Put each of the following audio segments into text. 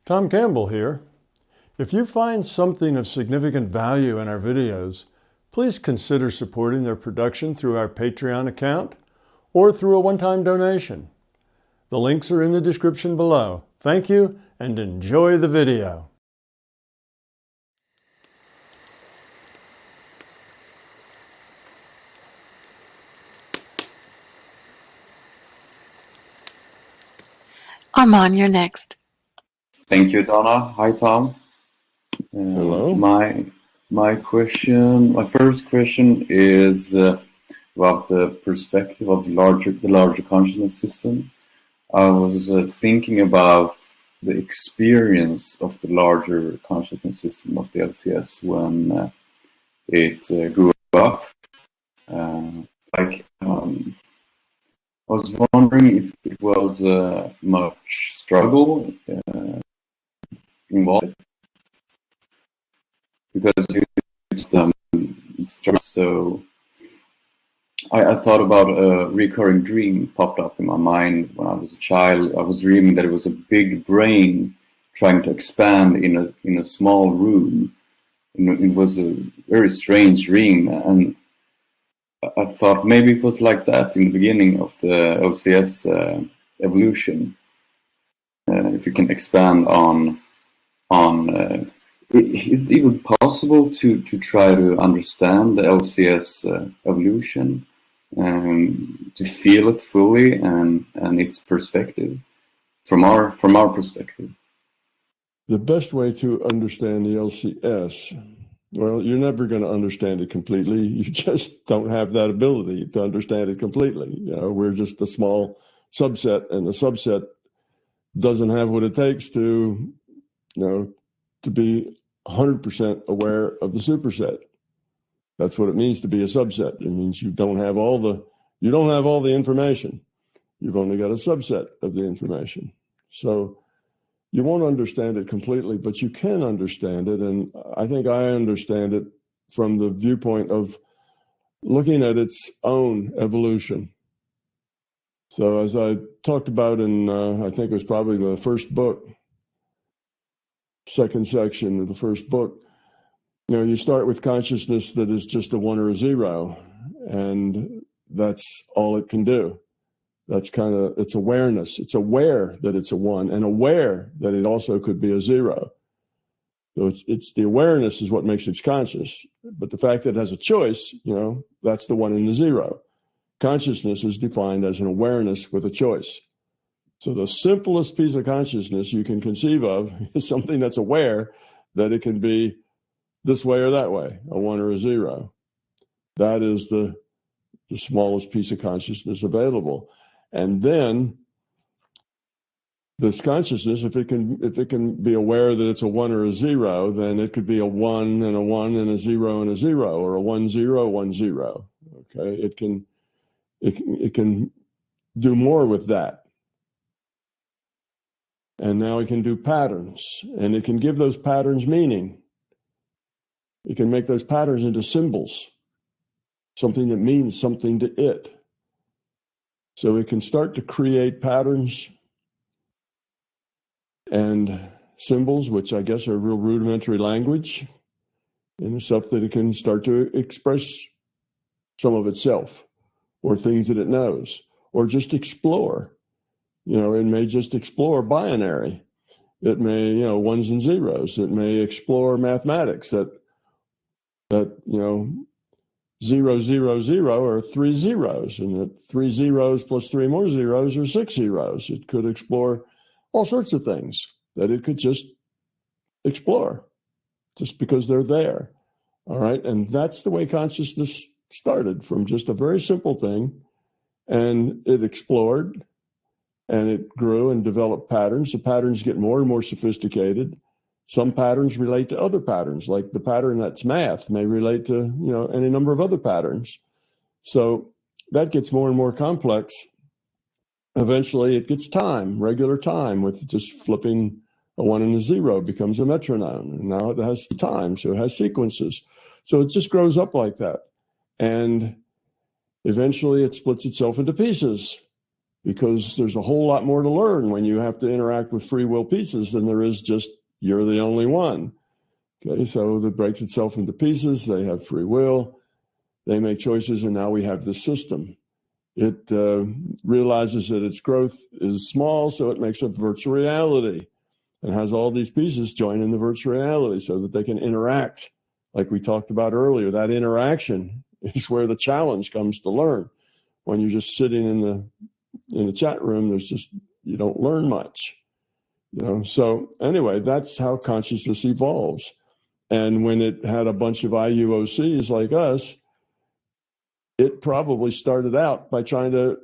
Tom Campbell here. If you find something of significant value in our videos, please consider supporting their production through our Patreon account or through a one-time donation. The links are in the description below. Thank you and enjoy the video. Armand, you're next. Thank you, Donna. Hi, Tom. Hello. My first question is about the perspective of the larger consciousness system. I was thinking about the experience of the larger consciousness system of the LCS when it grew up. I was wondering if it was much struggle involved, because it's so. I thought about a recurring dream popped up in my mind when I was a child. I was dreaming that it was a big brain trying to expand in a small room. It was a very strange dream, and I thought maybe it was like that in the beginning of the LCS evolution. If you can expand on is it even possible to try to understand the LCS evolution and to feel it fully and its perspective from our perspective? The best way to understand the LCS, well, you're never going to understand it completely. You just don't have that ability to understand it completely. You know, we're just a small subset, and the subset doesn't have what it takes to, to be 100% aware of the superset. That's what it means to be a subset. It means you don't have all the information. You've only got a subset of the information. So you won't understand it completely, but you can understand it. And I think I understand it from the viewpoint of looking at its own evolution. So as I talked about in, I think it was probably the first book, second section of the first book, you start with consciousness that is just a 1 or a 0, and that's all it can do. That's it's awareness. It's aware that it's a 1 and aware that it also could be a 0. So it's the awareness is what makes it conscious. But the fact that it has a choice, that's the 1 and the 0. Consciousness is defined as an awareness with a choice. So the simplest piece of consciousness you can conceive of is something that's aware that it can be this way or that way, a 1 or a 0. That is the smallest piece of consciousness available. And then this consciousness, if it can be aware that it's a 1 or a 0, then it could be a 1 and a 1 and a 0 and a 0, or a 1 0 1 0. Okay, it can do more with that. And now it can do patterns, and it can give those patterns meaning. It can make those patterns into symbols, something that means something to it. So it can start to create patterns and symbols, which I guess are real rudimentary language, and the stuff that it can start to express some of itself, or things that it knows, or just explore. It may just explore binary. It may, 1s and 0s. It may explore mathematics that 0 0 0 are 3 zeros, and that 3 zeros plus 3 more zeros are 6 zeros. It could explore all sorts of things that it could just explore just because they're there. All right. And that's the way consciousness started, from just a very simple thing. And it explored, and it grew and developed patterns. The patterns get more and more sophisticated. Some patterns relate to other patterns, like the pattern that's math may relate to, any number of other patterns. So that gets more and more complex. Eventually it gets time, regular time, with just flipping a 1 and a 0 becomes a metronome. And now it has time, so it has sequences. So it just grows up like that. And eventually it splits itself into pieces. because there's a whole lot more to learn when you have to interact with free will pieces than there is just you're the only one. Okay, so that breaks itself into pieces. They have free will. They make choices, and now we have the system. It realizes that its growth is small, so it makes a virtual reality and has all these pieces join in the virtual reality so that they can interact. Like we talked about earlier, that interaction is where the challenge comes to learn. When you're just sitting in the chat room, you don't learn much. So anyway, that's how consciousness evolves. And when it had a bunch of IUOCs like us, it probably started out by trying to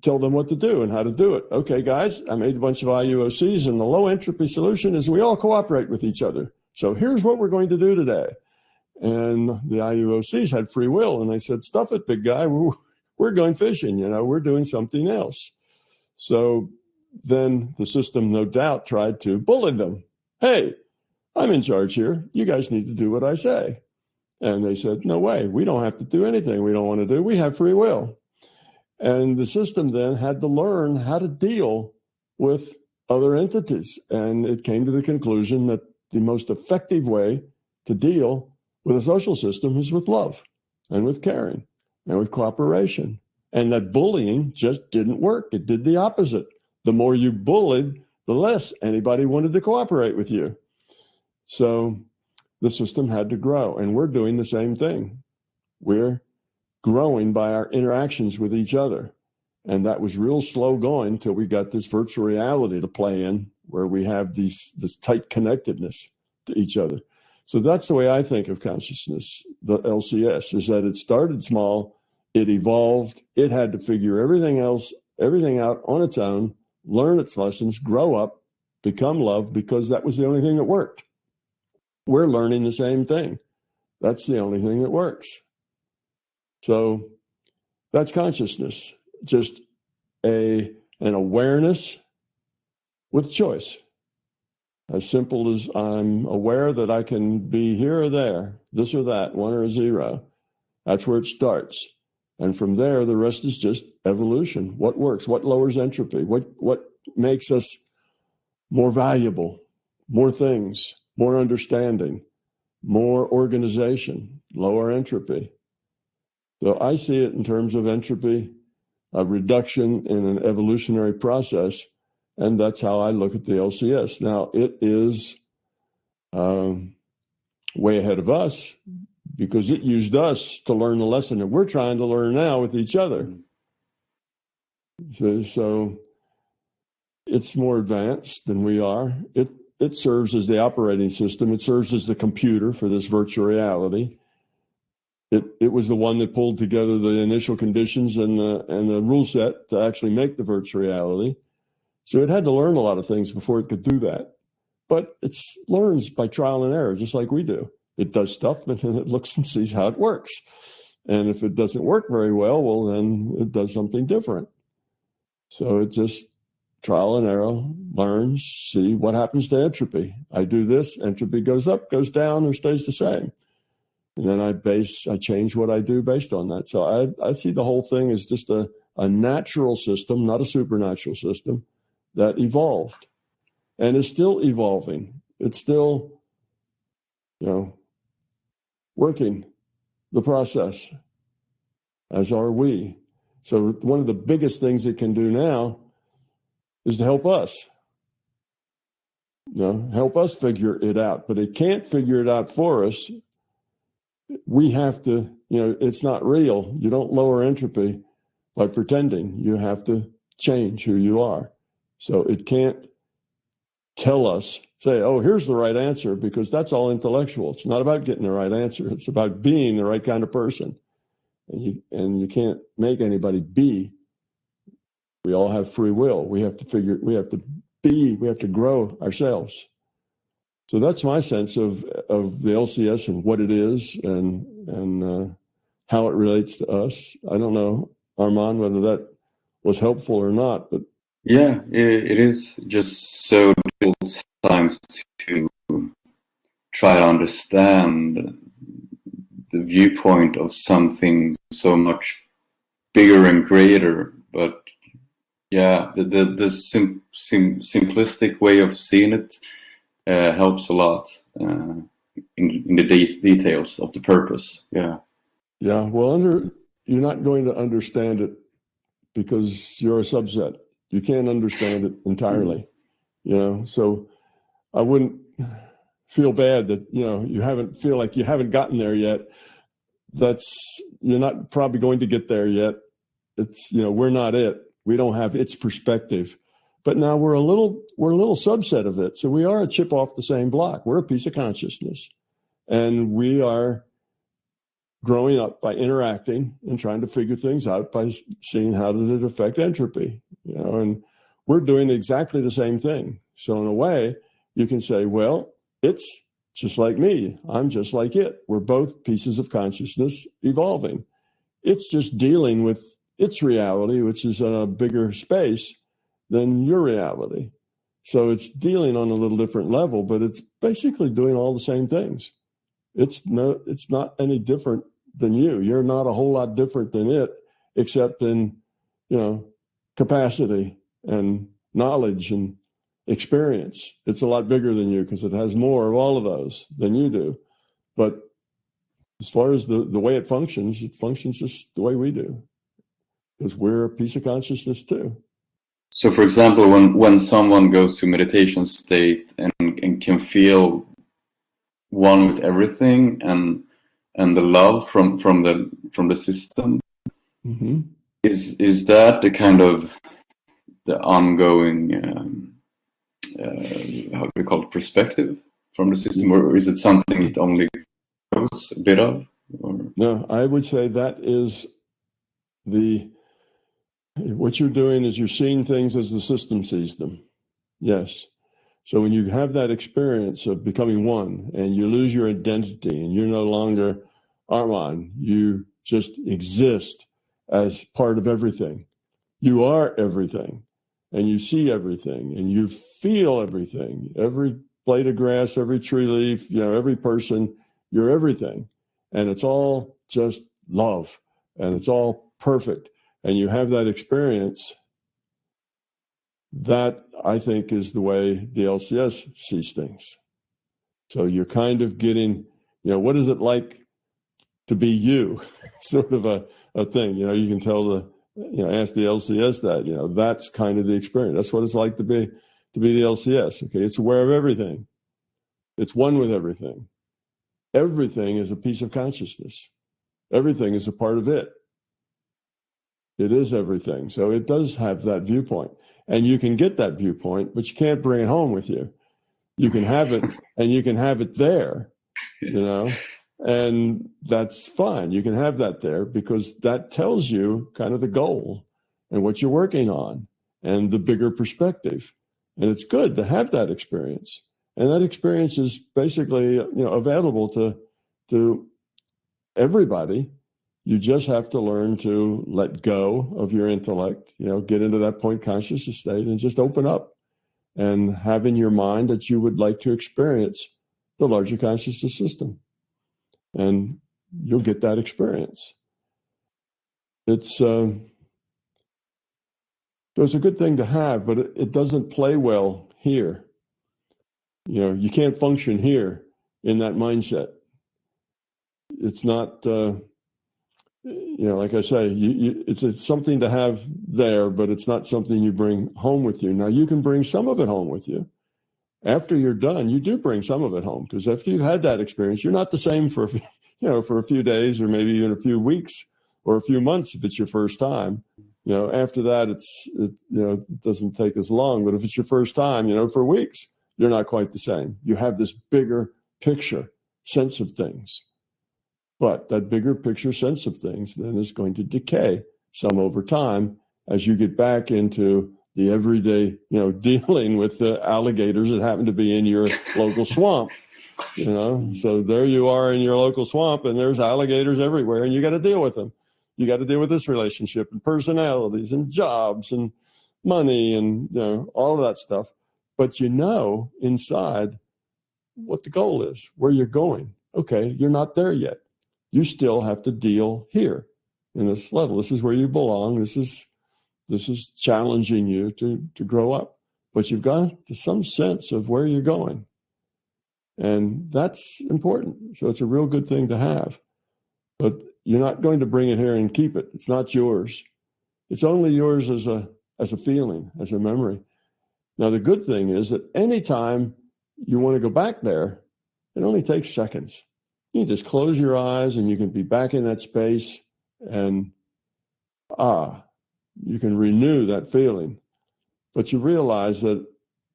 tell them what to do and how to do it. Okay, guys, I made a bunch of IUOCs, and the low entropy solution is we all cooperate with each other. So here's what we're going to do today. And the IUOCs had free will, and they said, stuff it, big guy. We're going fishing, we're doing something else. So then the system, no doubt, tried to bully them. Hey, I'm in charge here. You guys need to do what I say. And they said, no way, we don't have to do anything we don't want to do. We have free will. And the system then had to learn how to deal with other entities. And it came to the conclusion that the most effective way to deal with a social system is with love and with caring and with cooperation. And that bullying just didn't work. It did the opposite. The more you bullied, the less anybody wanted to cooperate with you. So the system had to grow, and we're doing the same thing. We're growing by our interactions with each other. And that was real slow going till we got this virtual reality to play in, where we have this tight connectedness to each other. So that's the way I think of consciousness, the LCS, is that it started small, it evolved, it had to figure everything out on its own, learn its lessons, grow up, become love, because that was the only thing that worked. We're learning the same thing. That's the only thing that works. So that's consciousness, just an awareness with choice. As simple as I'm aware that I can be here or there, this or that, 1 or 0. That's where it starts. And from there, the rest is just evolution. What works? What lowers entropy? What makes us more valuable? More things, more understanding, more organization, lower entropy. So I see it in terms of entropy, a reduction in an evolutionary process, and that's how I look at the LCS. Now, it is way ahead of us because it used us to learn the lesson that we're trying to learn now with each other. So it's more advanced than we are. It serves as the operating system. It serves as the computer for this virtual reality. It was the one that pulled together the initial conditions and the rule set to actually make the virtual reality. So it had to learn a lot of things before it could do that. But it learns by trial and error, just like we do. It does stuff and then it looks and sees how it works. And if it doesn't work very well, then it does something different. So it just trial and error, learns, see what happens to entropy. I do this, entropy goes up, goes down, or stays the same. And then I change what I do based on that. So I see the whole thing as just a natural system, not a supernatural system, that evolved and is still evolving. It's still, working the process, as are we. So one of the biggest things it can do now is to help us. Help us figure it out. But it can't figure it out for us. We have to, it's not real. You don't lower entropy by pretending. You have to change who you are. So it can't tell us, say, oh, here's the right answer, because that's all intellectual. It's not about getting the right answer. It's about being the right kind of person. And you can't make anybody be. We all have free will. We have to grow ourselves. So that's my sense of the LCS and what it is and how it relates to us. I don't know, Armand, whether that was helpful or not, but yeah, it is just so difficult sometimes to try to understand the viewpoint of something so much bigger and greater, but Yeah, the simplistic way of seeing it helps a lot in the details of the purpose. Yeah. Yeah. Well, you're not going to understand it because you're a subset. You can't understand it entirely. You know, so I wouldn't feel bad that, you know, feel like you haven't gotten there yet. You're not probably going to get there yet. It's, you know, we're not it. We don't have its perspective, but now we're a little subset of it. So we are a chip off the same block. We're a piece of consciousness, and we are growing up by interacting and trying to figure things out by seeing how does it affect entropy, you know, and we're doing exactly the same thing. So in a way, you can say, well, it's just like me. I'm just like it. We're both pieces of consciousness evolving. It's just dealing with its reality, which is in a bigger space than your reality. So it's dealing on a little different level, but it's basically doing all the same things. It's not any different than you. You're not a whole lot different than it, except in, you know, capacity and knowledge and experience. It's a lot bigger than you because it has more of all of those than you do. But as far as the way it functions just the way we do, because we're a piece of consciousness too. So, for example, when someone goes to meditation state and can feel one with everything and the love from the system, mm-hmm. is that the kind of the ongoing how do we call it, perspective from the system, or is it something it only goes a bit of? Or? No, I would say that is what you're doing is you're seeing things as the system sees them. Yes. So when you have that experience of becoming one and you lose your identity and you're no longer Armand, you just exist as part of everything. You are everything, and you see everything, and you feel everything. Every blade of grass, every tree leaf, you know, every person, you're everything. And it's all just love, and it's all perfect. And you have that experience. That, I think, is the way the LCS sees things. So you're kind of getting, you know, what is it like to be you? Sort of a thing, you know, you can ask the LCS that, you know, that's kind of the experience. That's what it's like to be the LCS. Okay. It's aware of everything. It's one with everything. Everything is a piece of consciousness. Everything is a part of it. It is everything. So it does have that viewpoint. And you can get that viewpoint, but you can't bring it home with you. You can have it, and you can have it there, you know, and that's fine. You can have that there because that tells you kind of the goal and what you're working on and the bigger perspective. And it's good to have that experience. And that experience is basically, you know, available to everybody. You just have to learn to let go of your intellect, you know, get into that point consciousness state and just open up and have in your mind that you would like to experience the larger consciousness system. And you'll get that experience. It's a good thing to have, but it doesn't play well here. You know, you can't function here in that mindset. It's not... you know, like I say, it's something to have there, but it's not something you bring home with you. Now, you can bring some of it home with you. After you're done, you do bring some of it home, because after you've had that experience, you're not the same for a few days or maybe even a few weeks or a few months if it's your first time. You know, after that, it doesn't take as long. But if it's your first time, you know, for weeks, you're not quite the same. You have this bigger picture sense of things. But that bigger picture sense of things then is going to decay some over time as you get back into the everyday, you know, dealing with the alligators that happen to be in your local swamp, you know. So there you are in your local swamp and there's alligators everywhere and you got to deal with them. You got to deal with this relationship and personalities and jobs and money and, you know, all of that stuff. But you know inside what the goal is, where you're going. Okay, you're not there yet. You still have to deal here in this level. This is where you belong. This is This is challenging you to grow up, but you've got some sense of where you're going. And that's important. So it's a real good thing to have, but you're not going to bring it here and keep it. It's not yours. It's only yours as a feeling, as a memory. Now, the good thing is that anytime you want to go back there, it only takes seconds. You just close your eyes and you can be back in that space, and you can renew that feeling. But you realize that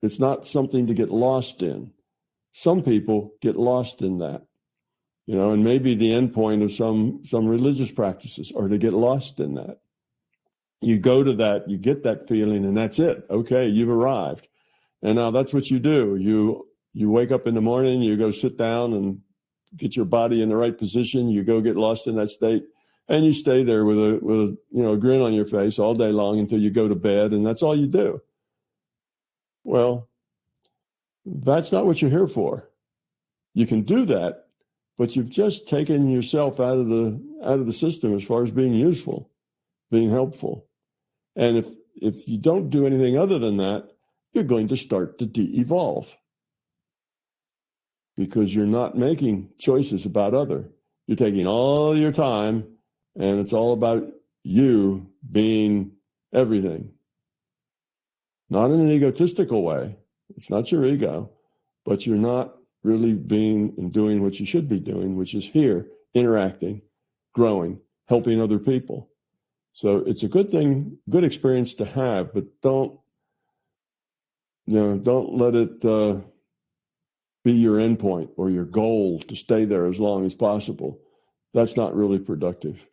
it's not something to get lost in. Some people get lost in that, and maybe the end point of some religious practices are to get lost in that. You go to that, you get that feeling, and that's it. Okay, you've arrived. And now that's what you do. You wake up in the morning, you go sit down and get your body in the right position. You go get lost in that state, and you stay there with a grin on your face all day long until you go to bed, and that's all you do. Well, that's not what you're here for. You can do that, but you've just taken yourself out of the system as far as being useful, being helpful. And if you don't do anything other than that, you're going to start to de-evolve, because you're not making choices about other. You're taking all your time, and it's all about you being everything. Not in an egotistical way. It's not your ego, but you're not really being and doing what you should be doing, which is here, interacting, growing, helping other people. So it's a good thing, good experience to have, but don't let it be your endpoint or your goal to stay there as long as possible. That's not really productive.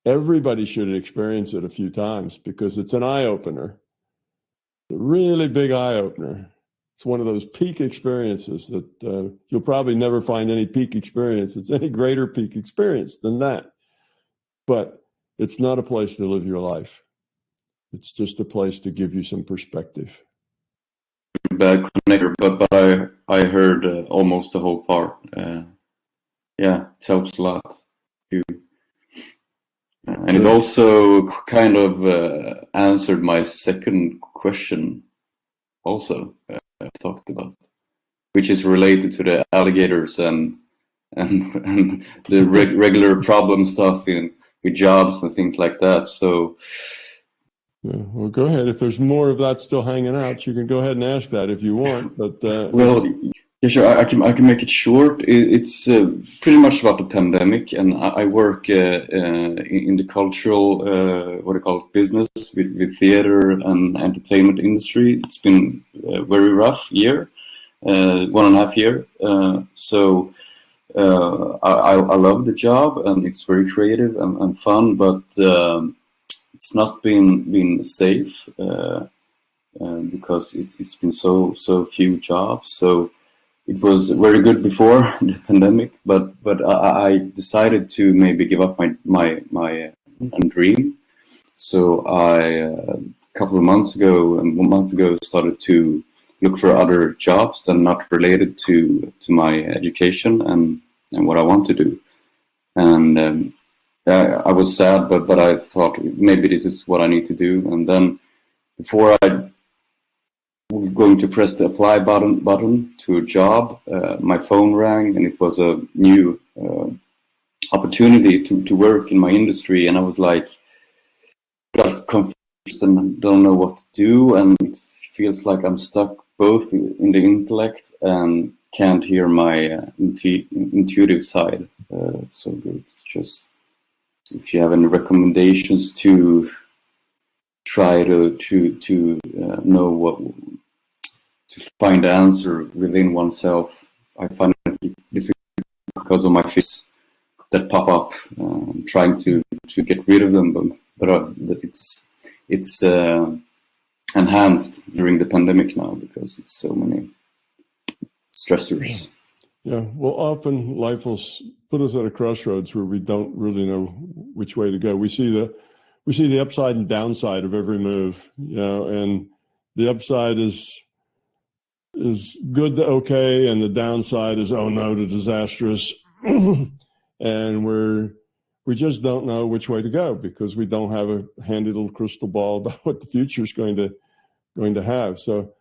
Everybody should experience it a few times because it's an eye-opener, a really big eye-opener. It's one of those peak experiences that you'll probably never find any peak experience. It's any greater peak experience than that. But it's not a place to live your life. It's just a place to give you some perspective. Bad connector, but I heard almost the whole part. Yeah, it helps a lot. And it also kind of answered my second question also I talked about, which is related to the alligators and the regular problem stuff with jobs and things like that. So yeah, well, go ahead. If there's more of that still hanging out, you can go ahead and ask that if you want. But well, yeah, sure. I can make it short. It's pretty much about the pandemic, and I work in the cultural what do you call it, business with theater and entertainment industry. It's been a very rough year, 1.5 years. So I love the job, and it's very creative and fun, but it's not been safe because it's been so few jobs. So it was very good before the pandemic, but I decided to maybe give up my dream. So I a couple of months ago, and 1 month ago, started to look for other jobs that are not related to my education and what I want to do. And I was sad, but I thought maybe this is what I need to do. And then before I was going to press the apply button to a job, my phone rang, and it was a new opportunity to work in my industry. And I was like, got confused and don't know what to do. And it feels like I'm stuck both in the intellect and can't hear my intuitive side so good. It's just, if you have any recommendations to try to know what, to find the answer within oneself, I find it difficult because of my fears that pop up. I'm trying to get rid of them, but it's enhanced during the pandemic now because it's so many stressors. Yeah, well, often life will put us at a crossroads where we don't really know which way to go. We see the upside and downside of every move, and the upside is good to okay, and the downside is, oh no, to disastrous. And we're We just don't know which way to go because we don't have a handy little crystal ball about what the future is going to have. So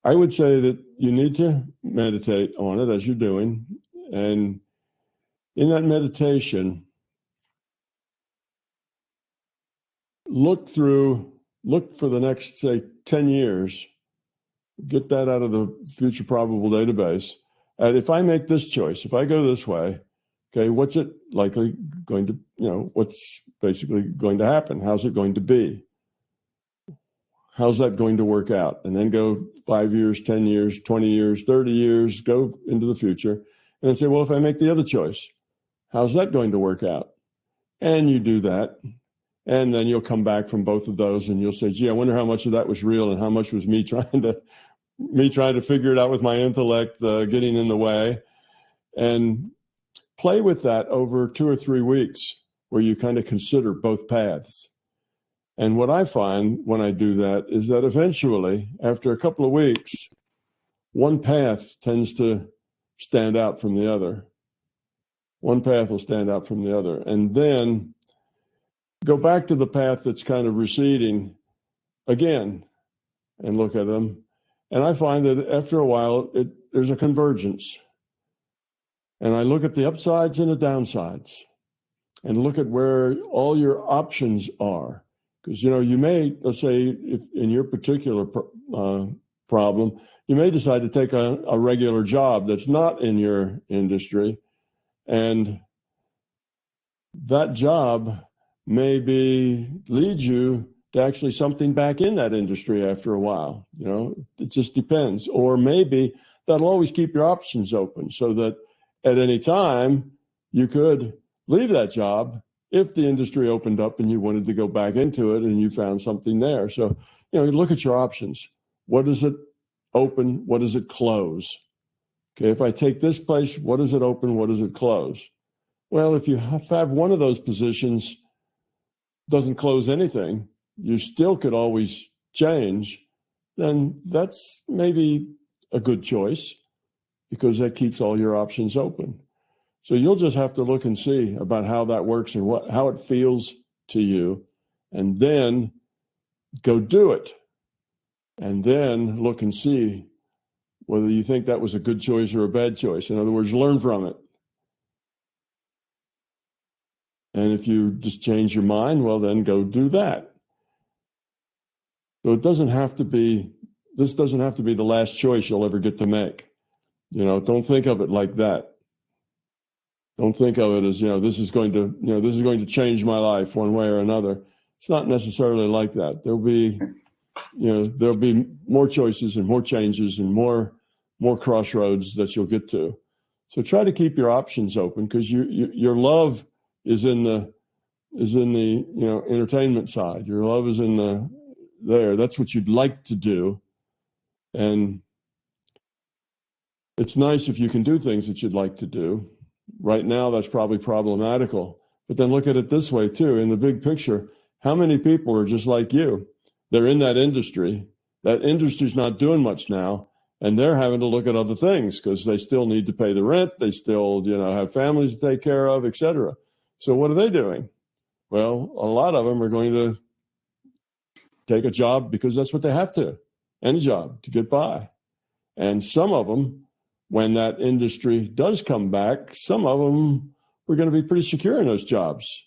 I would say that you need to meditate on it as you're doing. And in that meditation, look for the next, say, 10 years, get that out of the future probable database. And if I make this choice, if I go this way, okay, what's it likely going to, what's basically going to happen? How's it going to be? How's that going to work out? And then go 5 years, 10 years, 20 years, 30 years, go into the future. And then say, well, if I make the other choice, how's that going to work out? And you do that. And then you'll come back from both of those and you'll say, gee, I wonder how much of that was real and how much was me trying to figure it out with my intellect, getting in the way. And play with that over 2 or 3 weeks where you kind of consider both paths. And what I find when I do that is that eventually, after a couple of weeks, one path tends to stand out from the other. One path will stand out from the other. And then go back to the path that's kind of receding again and look at them. And I find that after a while, there's a convergence. And I look at the upsides and the downsides and look at where all your options are. Because, you may, let's say, if in your particular problem, you may decide to take a regular job that's not in your industry. And that job maybe lead you to actually something back in that industry after a while. It just depends. Or maybe that'll always keep your options open so that at any time you could leave that job if the industry opened up and you wanted to go back into it and you found something there. So, look at your options. What does it open? What does it close? Okay, if I take this place, what does it open? What does it close? Well, if you have one of those positions doesn't close anything, you still could always change, then that's maybe a good choice because that keeps all your options open. So you'll just have to look and see about how that works and how it feels to you, and then go do it. And then look and see whether you think that was a good choice or a bad choice. In other words, learn from it. And if you just change your mind, well, then go do that. So this doesn't have to be the last choice you'll ever get to make. Don't think of it like that. Don't think of it as, this is going to change my life one way or another. It's not necessarily like that. There'll be more choices and more changes and more crossroads that you'll get to. So try to keep your options open because your love is in the entertainment side. Your love is in there. That's what you'd like to do. And it's nice if you can do things that you'd like to do. Right now, that's probably problematical. But then look at it this way, too. In the big picture, how many people are just like you? They're in that industry. That industry's not doing much now, and they're having to look at other things because they still need to pay the rent. They still, have families to take care of, et cetera. So what are they doing? Well, a lot of them are going to take a job because that's what they have to, any job, to get by. And some of them, when that industry does come back, some of them are going to be pretty secure in those jobs.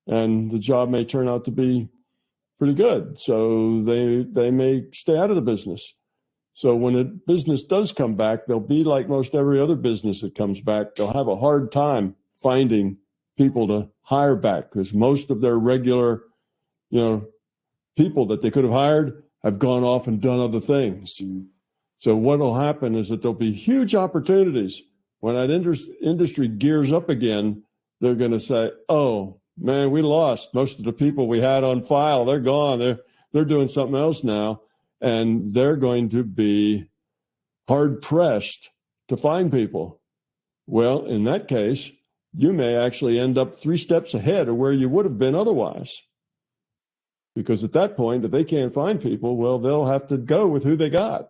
And the job may turn out to be pretty good. So they may stay out of the business. So when a business does come back, they'll be like most every other business that comes back. They'll have a hard time finding people to hire back because most of their regular, people that they could have hired have gone off and done other things. So what will happen is that there'll be huge opportunities. When that industry gears up again, they're going to say, oh, man, we lost most of the people we had on file. They're gone. They're doing something else now. And they're going to be hard-pressed to find people. Well, in that case, you may actually end up 3 steps ahead of where you would have been otherwise. Because at that point, if they can't find people, well, they'll have to go with who they got.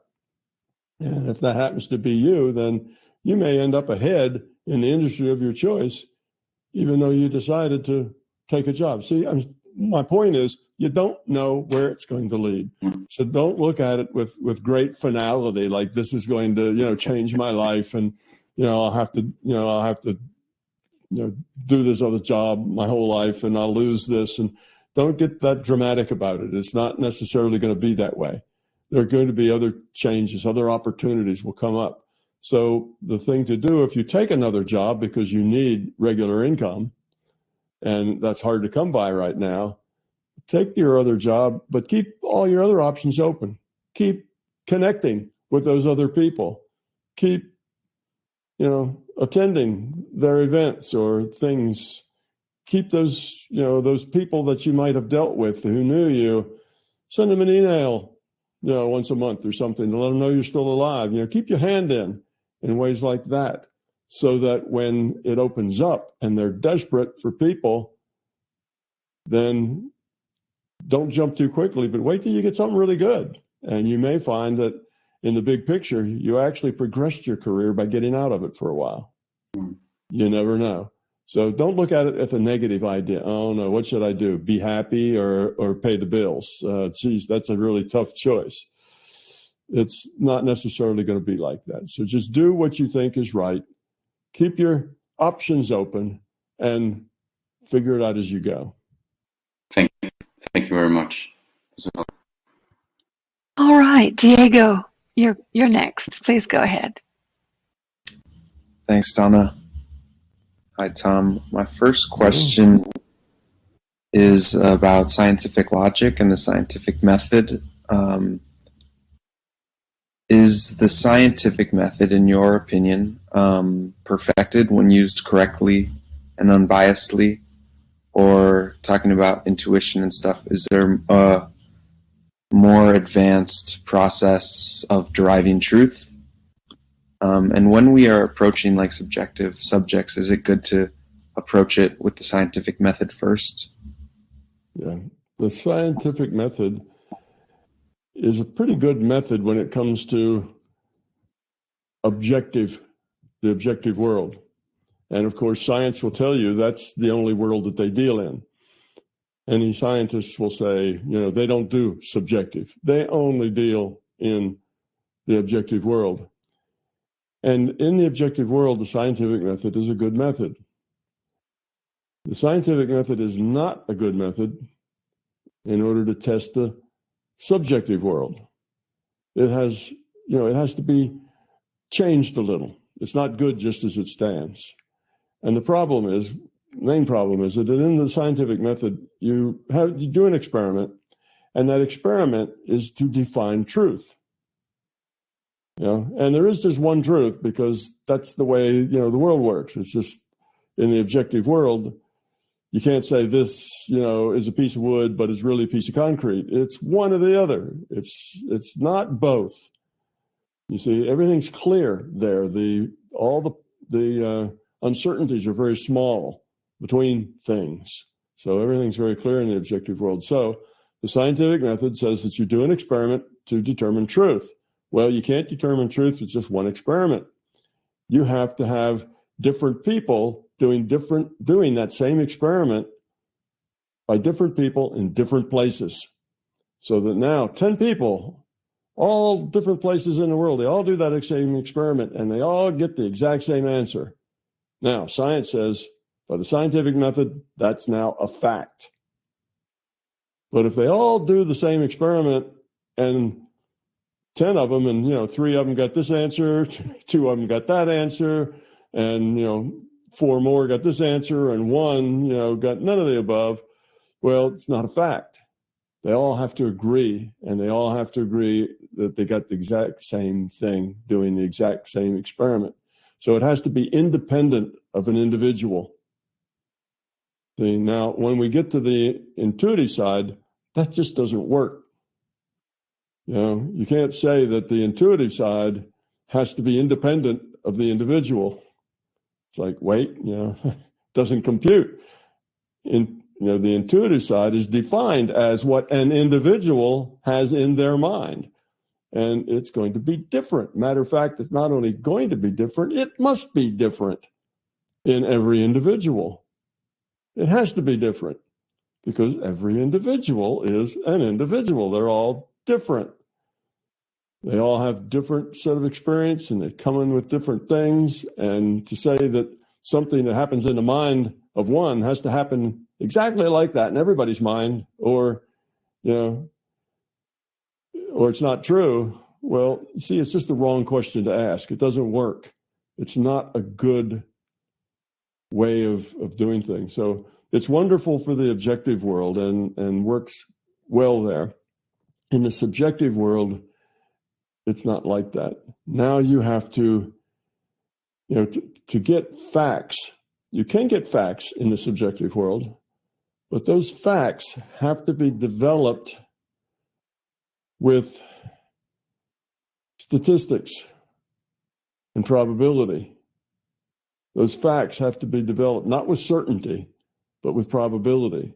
And if that happens to be you, then you may end up ahead in the industry of your choice even though you decided to take a job. See, my point is, you don't know where it's going to lead. So don't look at it with great finality, like this is going to, change my life, and I'll have to do this other job my whole life, and I'll lose this. And don't get that dramatic about it. It's not necessarily going to be that way. There are going to be other changes, other opportunities will come up. So the thing to do, if you take another job because you need regular income, and that's hard to come by right now, take your other job, but keep all your other options open. Keep connecting with those other people. Keep, attending their events or things. Keep those, those people that you might have dealt with who knew you. Send them an email, once a month or something to let them know you're still alive. Keep your hand in ways like that, so that when it opens up and they're desperate for people, then don't jump too quickly, but wait till you get something really good. And you may find that in the big picture, you actually progressed your career by getting out of it for a while. You never know. So don't look at it as a negative idea. Oh no, what should I do? Be happy or pay the bills? Geez, that's a really tough choice. It's not necessarily going to be like that. So just do what you think is right. Keep your options open and figure it out as you go. Thank you. Thank you very much. All right, Diego, you're next. Please go ahead. Thanks, Donna. Hi, Tom. My first question is about scientific logic and the scientific method. Is the scientific method, in your opinion, perfected when used correctly and unbiasedly? Or talking about intuition and stuff, is there a more advanced process of deriving truth? And when we are approaching like subjective subjects, is it good to approach it with the scientific method first? Yeah, the scientific method is a pretty good method when it comes to the objective world. And of course, science will tell you that's the only world that they deal in. Any scientists will say, they don't do subjective. They only deal in the objective world. And in the objective world, the scientific method is a good method. The scientific method is not a good method in order to test the subjective world. It has, it has to be changed a little. It's not good just as it stands. And the main problem is that in the scientific method, you do an experiment, and that experiment is to define truth. And there is just one truth, because that's the way, the world works. It's just in the objective world, you can't say this, is a piece of wood, but it's really a piece of concrete. It's one or the other. It's not both. You see, everything's clear there. All the uncertainties are very small between things. So everything's very clear in the objective world. So the scientific method says that you do an experiment to determine truth. Well, you can't determine truth with just one experiment. You have to have different people doing that same experiment by different people in different places. So that now 10 people, all different places in the world, they all do that same experiment and they all get the exact same answer. Now, science says, by the scientific method, that's now a fact. But if they all do the same experiment and 10 of them, and 3 of them got this answer, 2 of them got that answer, and 4 more got this answer, and 1 got none of the above, well, it's not a fact. They all have to agree, and they all have to agree that they got the exact same thing, doing the exact same experiment. So it has to be independent of an individual. See, now, when we get to the intuitive side, that just doesn't work. You can't say that the intuitive side has to be independent of the individual. It's like, wait, doesn't compute. The intuitive side is defined as what an individual has in their mind. And it's going to be different. Matter of fact, it's not only going to be different, it must be different in every individual. It has to be different because every individual is an individual. They're all different. They all have different set of experience and they come in with different things. And to say that something that happens in the mind of one has to happen exactly like that in everybody's mind, or, you know, or it's not true. Well, see, it's just the wrong question to ask. It doesn't work. It's not a good way of doing things. So it's wonderful for the objective world and works well there. In the subjective world, it's not like that. Now you have to, you know, to get facts. You can get facts in the subjective world, but those facts have to be developed with statistics and probability. Those facts have to be developed, not with certainty, but with probability.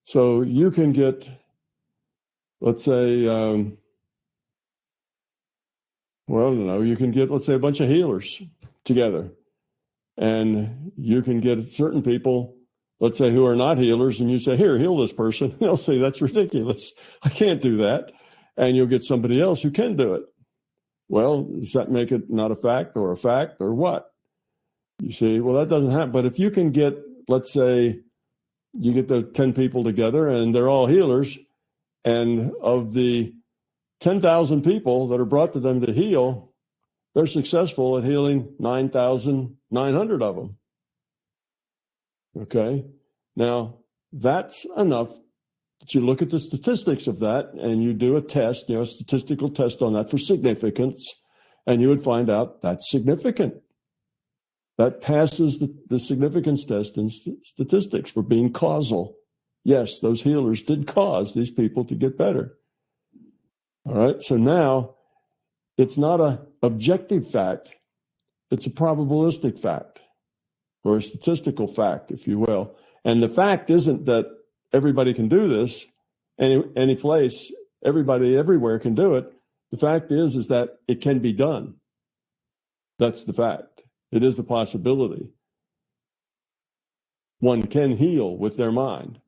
So you can get, let's say, well, I don't know, you can get, let's say, a bunch of healers together. And you can get certain people, let's say, who are not healers, and you say, here, heal this person. They'll say, that's ridiculous. I can't do that. And you'll get somebody else who can do it. Well, does that make it not a fact or what? You see, well, that doesn't happen. But if you can get, let's say, you get the 10 people together and they're all healers, and of the 10,000 people that are brought to them to heal, they're successful at healing 9,900 of them. Okay. Now, that's enough that you look at the statistics of that and you do a test, a statistical test on that for significance, and you would find out that's significant. That passes the significance test in statistics for being causal. Yes, those healers did cause these people to get better. All right, so now it's not an objective fact, it's a probabilistic fact, or a statistical fact, if you will. And the fact isn't that everybody can do this, any place, everybody everywhere can do it. The fact is that it can be done. That's the fact. It is the possibility. One can heal with their mind.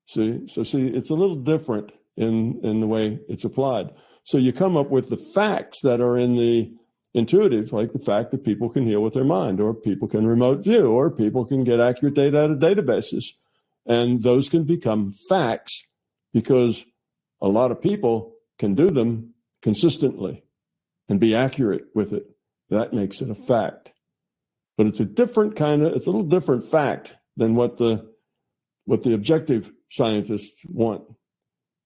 See, it's a little different in the way it's applied. So you come up with the facts that are in the intuitive, like the fact that people can heal with their mind, or people can remote view, or people can get accurate data out of databases. And those can become facts because a lot of people can do them consistently and be accurate with it. That makes it a fact. But it's a different it's a little different fact than what the objective scientists want.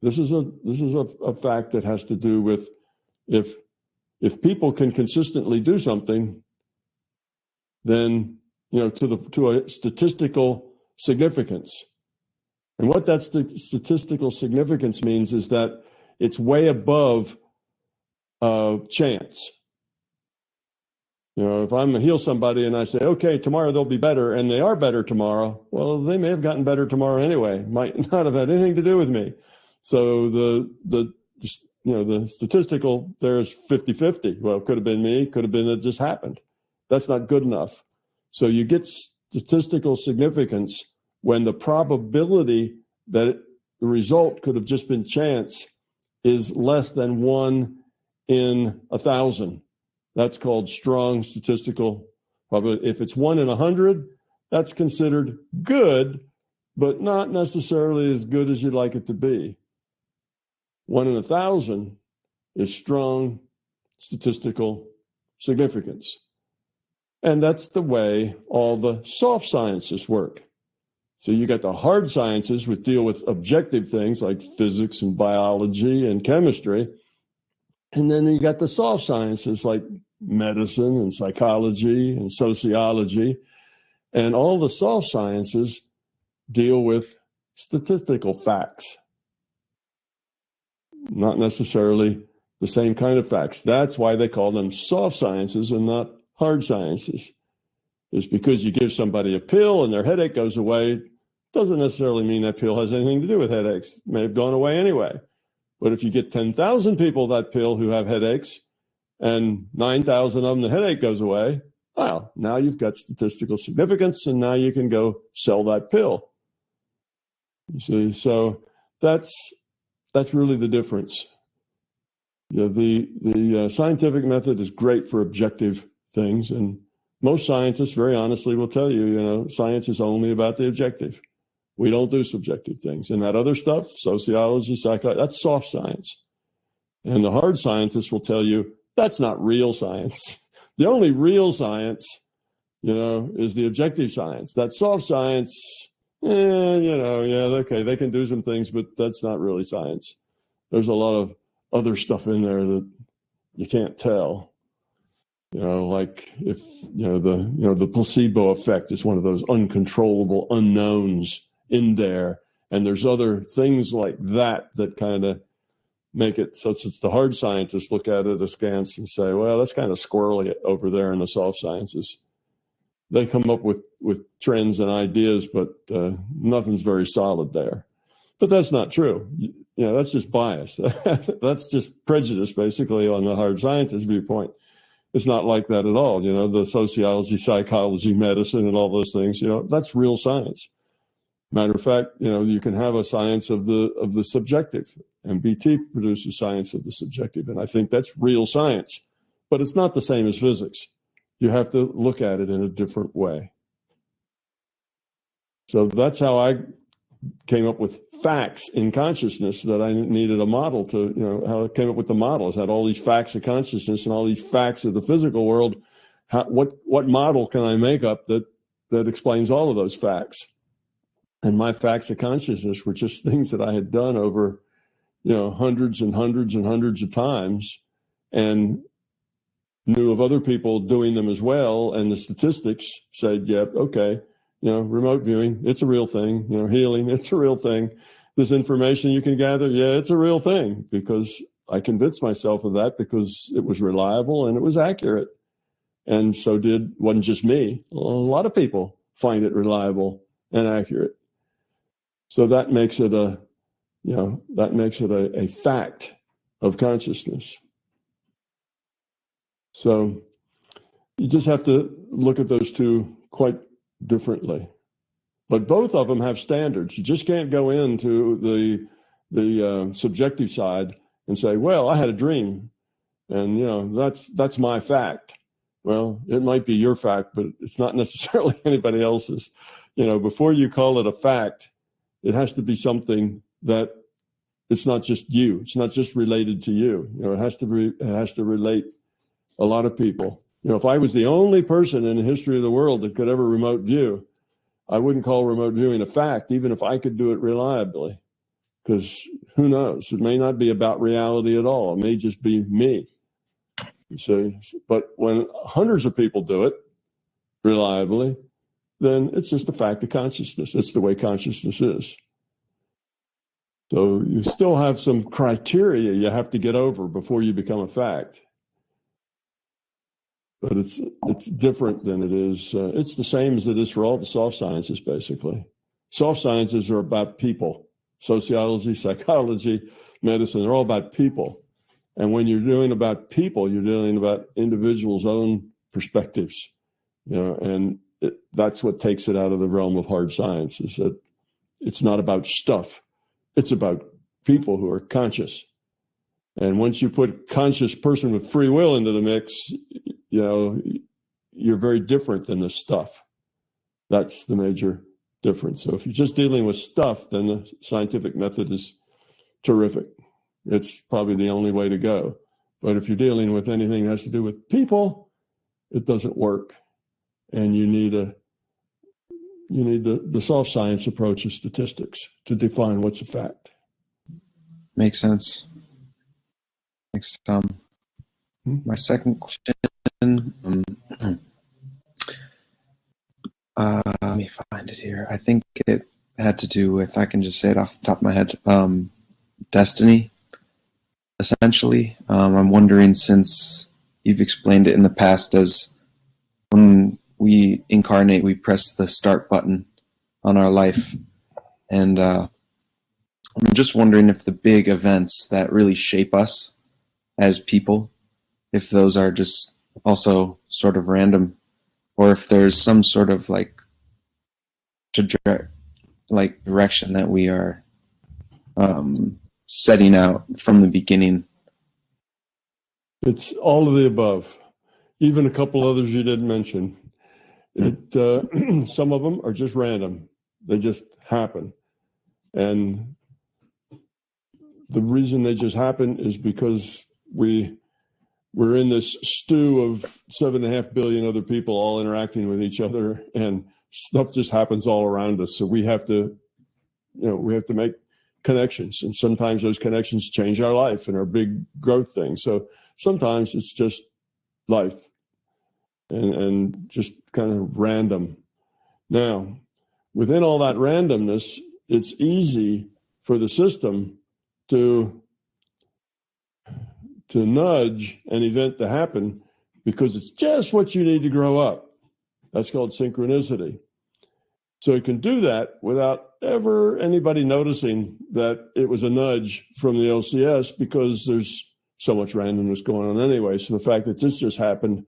This is a fact that has to do with if people can consistently do something, then to a statistical significance. And what that statistical significance means is that it's way above chance. If I'm going to heal somebody and I say, okay, tomorrow they'll be better, and they are better tomorrow, well, they may have gotten better tomorrow anyway. Might not have had anything to do with me. So the statistical there is 50-50. Well, it could have been me, could have been that it just happened. That's not good enough. So you get statistical significance when the probability that the result could have just been chance is less than 1 in 1,000. That's called strong statistical probability. If it's 1 in 100, that's considered good, but not necessarily as good as you'd like it to be. 1 in 1,000 is strong statistical significance. And that's the way all the soft sciences work. So you got the hard sciences, which deal with objective things like physics and biology and chemistry. And then you got the soft sciences like medicine and psychology and sociology. And all the soft sciences deal with statistical facts, not necessarily the same kind of facts. That's why they call them soft sciences and not hard sciences. It's because you give somebody a pill and their headache goes away, doesn't necessarily mean that pill has anything to do with headaches. It may have gone away anyway. But if you get 10,000 people that pill who have headaches and 9,000 of them, the headache goes away, well, now you've got statistical significance and now you can go sell that pill. You see, so that's really the difference. The scientific method is great for objective things, and most scientists, very honestly, will tell you, science is only about the objective. We don't do subjective things. And that other stuff, sociology, psychology, that's soft science. And the hard scientists will tell you that's not real science. The only real science, is the objective science. That soft science, okay, they can do some things, but that's not really science. There's a lot of other stuff in there that you can't tell. Like if, the placebo effect is one of those uncontrollable unknowns in there. And there's other things like that kind of make it such that the hard scientists look at it askance and say, well, that's kind of squirrely over there in the soft sciences. They come up with trends and ideas, but nothing's very solid there. But that's not true. That's just bias. That's just prejudice, basically, on the hard scientist viewpoint. It's not like that at all. The sociology, psychology, medicine, and all those things, that's real science. Matter of fact, you can have a science of the subjective. MBT produces science of the subjective. And I think that's real science. But it's not the same as physics. You have to look at it in a different way. So that's how I came up with facts in consciousness, that I needed a model to, how I came up with the models, had all these facts of consciousness and all these facts of the physical world. What model can I make up that explains all of those facts? And my facts of consciousness were just things that I had done over, hundreds and hundreds and hundreds of times, and knew of other people doing them as well. And the statistics said, yep, okay, remote viewing, it's a real thing. Healing, it's a real thing. This information you can gather, yeah, it's a real thing, because I convinced myself of that because it was reliable and it was accurate. And so wasn't just me. A lot of people find it reliable and accurate. So that makes it a fact of consciousness. So you just have to look at those two quite differently. But both of them have standards. You just can't go into the subjective side and say, well, I had a dream, and that's my fact. Well, it might be your fact, but it's not necessarily anybody else's. Before you call it a fact, it has to be something that it's not just you. It's not just related to you. It has to relate a lot of people. If I was the only person in the history of the world that could ever remote view, I wouldn't call remote viewing a fact, even if I could do it reliably, because who knows? It may not be about reality at all. It may just be me. You see, but when hundreds of people do it reliably, then it's just a fact of consciousness. It's the way consciousness is. So you still have some criteria you have to get over before you become a fact. But it's different than it is. It's the same as it is for all the soft sciences, basically. Soft sciences are about people. Sociology, psychology, medicine, they're all about people. And when you're doing about people, you're dealing about individuals' own perspectives. And that's what takes it out of the realm of hard science, is that it's not about stuff. It's about people who are conscious. And once you put a conscious person with free will into the mix, you're very different than the stuff. That's the major difference. So if you're just dealing with stuff, then the scientific method is terrific. It's probably the only way to go. But if you're dealing with anything that has to do with people, it doesn't work. And you need the soft science approach of statistics to define what's a fact. Makes sense. Thanks, Tom. My second question, let me find it here. I think it had to do with, I can just say it off the top of my head, destiny, essentially. I'm wondering, since you've explained it in the past as when we incarnate, we press the start button on our life. And I'm just wondering if the big events that really shape us as people, if those are just also sort of random, or if there's some sort of direction that we are setting out from the beginning? It's all of the above. Even a couple others you didn't mention. Some of them are just random. They just happen. And the reason they just happen is because we're in this stew of 7.5 billion other people all interacting with each other, and stuff just happens all around us. So we have to make connections, and sometimes those connections change our life and are big growth things. So sometimes it's just life and just kind of random. Now, within all that randomness, it's easy for the system to nudge an event to happen because it's just what you need to grow up. That's called synchronicity. So it can do that without ever anybody noticing that it was a nudge from the LCS, because there's so much randomness going on anyway. So the fact that this just happened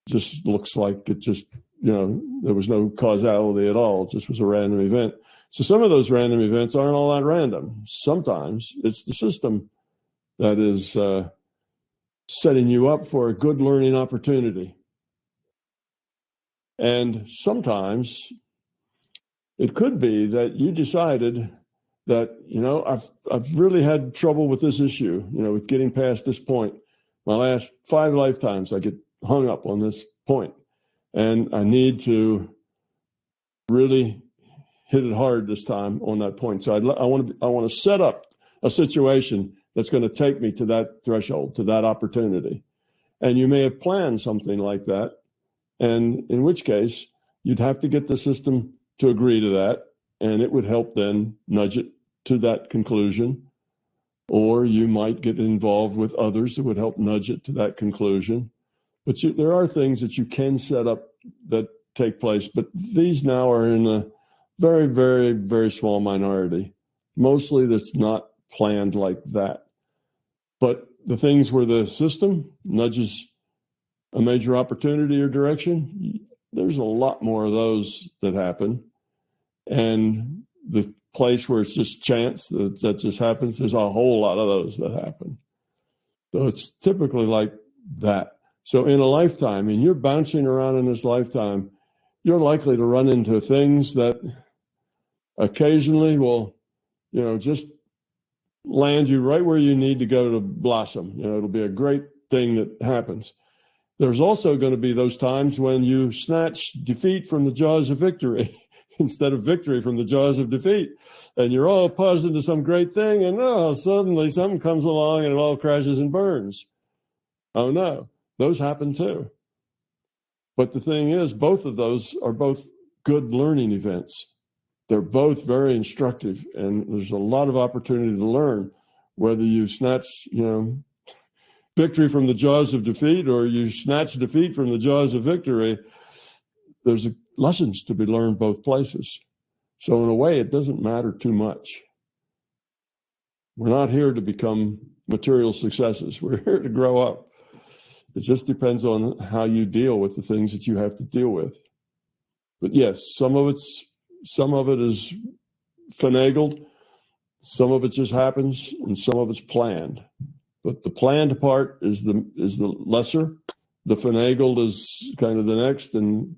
just looks like it just, there was no causality at all. It just was a random event. So some of those random events aren't all that random. Sometimes it's the system that is setting you up for a good learning opportunity. And sometimes it could be that you decided that, I've really had trouble with this issue, with getting past this point. My last 5 lifetimes, I get hung up on this point, and I need to really hit it hard this time on that point. So I want to set up a situation that's going to take me to that threshold, to that opportunity. And you may have planned something like that, and in which case you'd have to get the system to agree to that, and it would help then nudge it to that conclusion. Or you might get involved with others that would help nudge it to that conclusion. But there are things that you can set up that take place, but these now are in a very, very, very small minority. Mostly that's not planned like that. But the things where the system nudges a major opportunity or direction, there's a lot more of those that happen. And the place where it's just chance that just happens, there's a whole lot of those that happen. So it's typically like that. So in a lifetime, and you're bouncing around in this lifetime, you're likely to run into things that occasionally will, just land you right where you need to go to blossom. It'll be a great thing that happens. There's also going to be those times when you snatch defeat from the jaws of victory instead of victory from the jaws of defeat. And you're all paused into some great thing, and suddenly something comes along and it all crashes and burns. Oh no, those happen too. But the thing is, both of those are both good learning events. They're both very instructive, and there's a lot of opportunity to learn, whether you snatch, victory from the jaws of defeat or you snatch defeat from the jaws of victory. There's lessons to be learned both places. So in a way, it doesn't matter too much. We're not here to become material successes. We're here to grow up. It just depends on how you deal with the things that you have to deal with. But yes, some of it is finagled, some of it just happens, and some of it's planned. But the planned part is the lesser. The finagled is kind of the next, and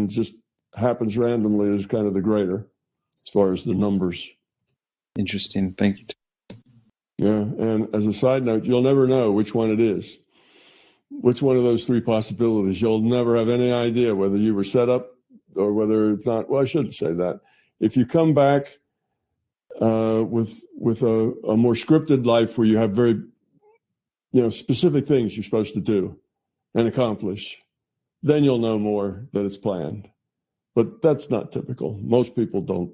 just happens randomly is kind of the greater as far as the numbers. Interesting. Thank you. Yeah, and as a side note, you'll never know which one it is. Which one of those 3 possibilities. You'll never have any idea whether you were set up or whether it's not. Well, I shouldn't say that. If you come back with a more scripted life where you have very specific things you're supposed to do and accomplish, then you'll know more that it's planned. But that's not typical. Most people don't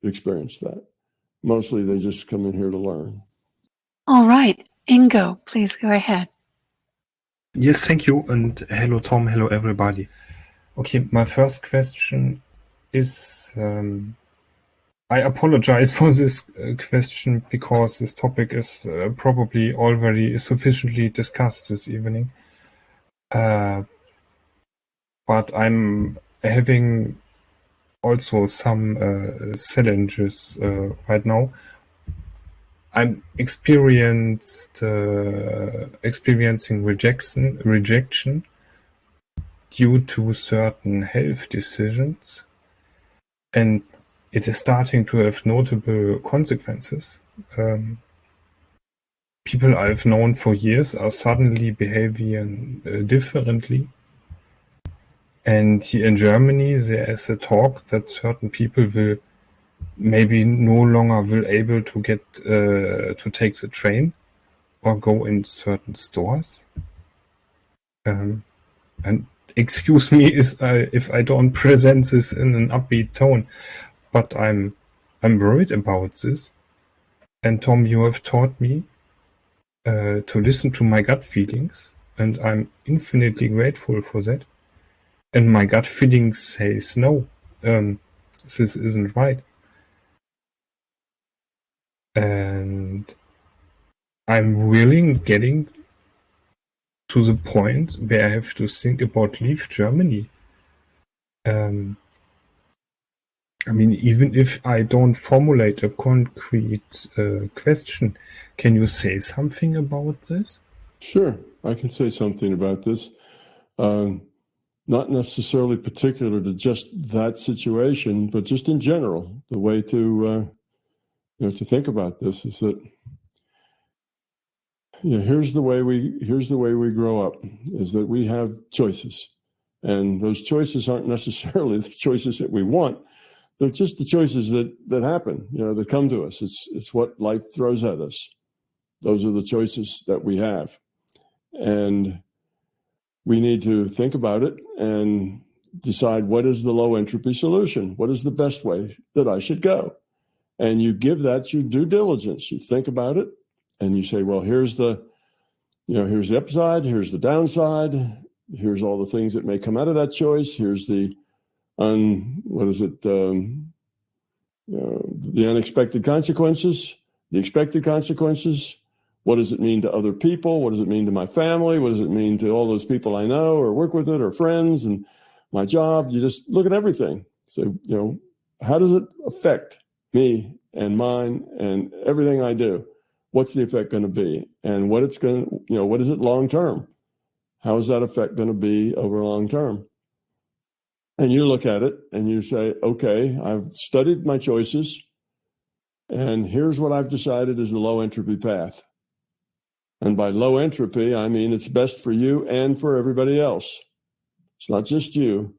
experience that. Mostly they just come in here to learn. All right, Ingo, please go ahead. Yes, thank you, and hello Tom, hello everybody. Okay, my first question is, I apologize for this question because this topic is probably already sufficiently discussed this evening. But I'm having also some challenges right now. I'm experiencing rejection due to certain health decisions, and it is starting to have notable consequences. People I've known for years are suddenly behaving differently. And here in Germany, there is a talk that certain people will maybe no longer will able to get to take the train or go in certain stores. And excuse me if I don't present this in an upbeat tone, but I'm worried about this. And Tom, you have taught me to listen to my gut feelings, and I'm infinitely grateful for that. And my gut feeling says no, this isn't right. And I'm willing getting to the point where I have to think about leave Germany. I mean, even if I don't formulate a concrete question, can you say something about this? Sure, I can say something about this. Not necessarily particular to just that situation, but just in general, the way to to think about this is that here's the way we grow up, is that we have choices, and those choices aren't necessarily the choices that we want. They're just the choices that happen, that come to us. It's what life throws at us. Those are the choices that we have, and we need to think about it and decide what is the low entropy solution. What is the best way that I should go? And you give that your due diligence. You think about it and you say, well, here's the upside, here's the downside, here's all the things that may come out of that choice. Here's the unexpected consequences, the expected consequences. What does it mean to other people? What does it mean to my family? What does it mean to all those people I know or work with or friends and my job? You just look at everything. So, how does it affect me and mine and everything I do? What's the effect going to be? And what is it long term? How is that effect going to be over long term? And you look at it and you say, okay, I've studied my choices, and here's what I've decided is the low entropy path. And by low entropy, I mean it's best for you and for everybody else. It's not just you.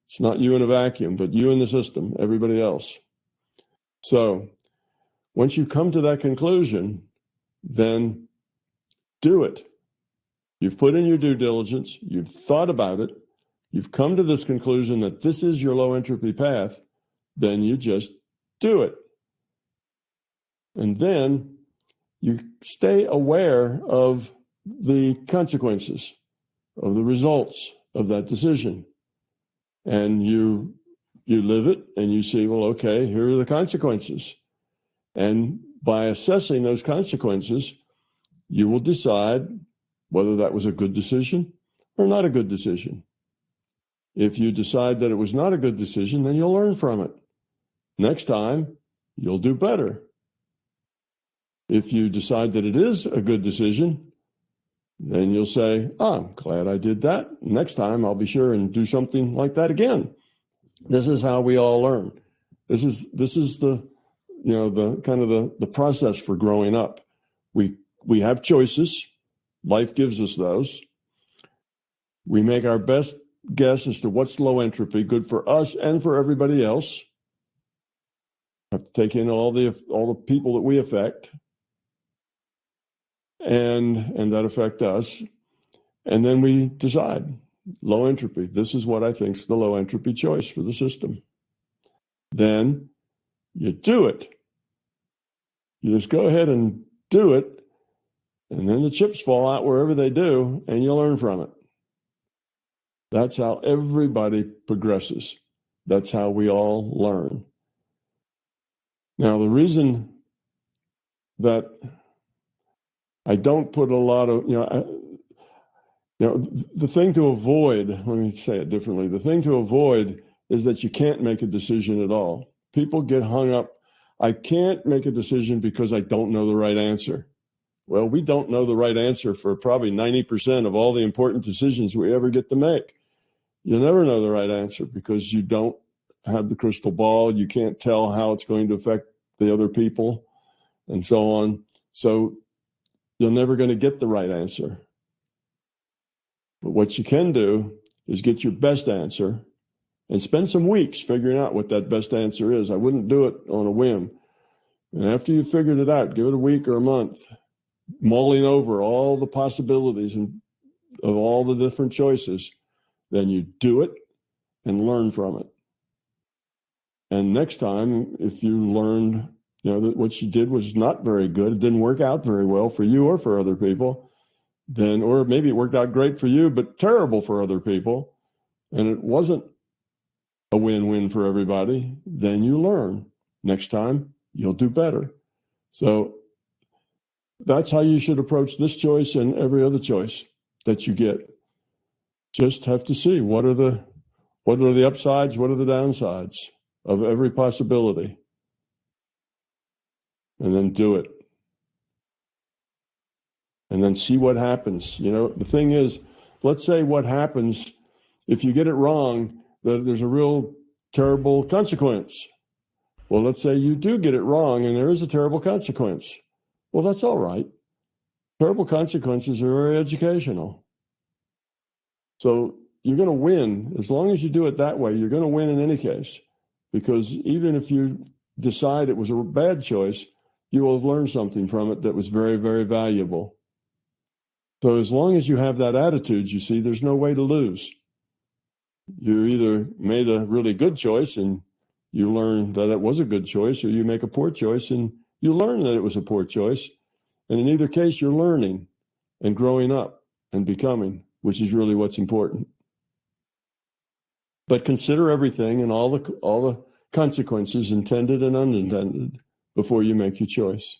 It's not you in a vacuum, but you in the system, everybody else. So once you come to that conclusion, then do it. You've put in your due diligence. You've thought about it. You've come to this conclusion that this is your low entropy path. Then you just do it. And then you stay aware of the consequences, of the results of that decision. And you live it and you see, well, okay, here are the consequences. And by assessing those consequences, you will decide whether that was a good decision or not a good decision. If you decide that it was not a good decision, then you'll learn from it. Next time, you'll do better. If you decide that it is a good decision, then you'll say, I'm glad I did that. Next time, I'll be sure and do something like that again. This is how we all learn. This is the kind of the process for growing up. We have choices. Life gives us those. We make our best guess as to what's low entropy, good for us and for everybody else. Have to take in all the people that we affect and that affect us. And then we decide low entropy. This is what I think is the low entropy choice for the system. Then you do it. You just go ahead and do it. And then the chips fall out wherever they do, and you learn from it. That's how everybody progresses. That's how we all learn. Now, the reason that I don't put a lot of, the thing to avoid, let me say it differently, the thing to avoid is that you can't make a decision at all. People get hung up. I can't make a decision because I don't know the right answer. Well, we don't know the right answer for probably 90% of all the important decisions we ever get to make. You never know the right answer because you don't have the crystal ball. You can't tell how it's going to affect the other people and so on. So you're never going to get the right answer. But what you can do is get your best answer and spend some weeks figuring out what that best answer is. I wouldn't do it on a whim. And after you've figured it out, give it a week or a month, mulling over all the possibilities and of all the different choices. Then you do it and learn from it. And next time, if you learned, that what you did was not very good, it didn't work out very well for you or for other people, then, or maybe it worked out great for you, but terrible for other people, and it wasn't a win-win for everybody, then you learn. Next time, you'll do better. So that's how you should approach this choice and every other choice that you get. Just have to see what are the upsides, what are the downsides of every possibility, and then do it. And then see what happens. The thing is, let's say what happens if you get it wrong, that there's a real terrible consequence. Well, let's say you do get it wrong and there is a terrible consequence. Well, that's all right. Terrible consequences are very educational. So you're going to win. As long as you do it that way, you're going to win in any case. Because even if you decide it was a bad choice, you will have learned something from it that was very, very valuable. So as long as you have that attitude, you see, there's no way to lose. You either made a really good choice and you learn that it was a good choice, or you make a poor choice and you learn that it was a poor choice. And in either case, you're learning and growing up and becoming, which is really what's important. But consider everything and all the consequences, intended and unintended, before you make your choice.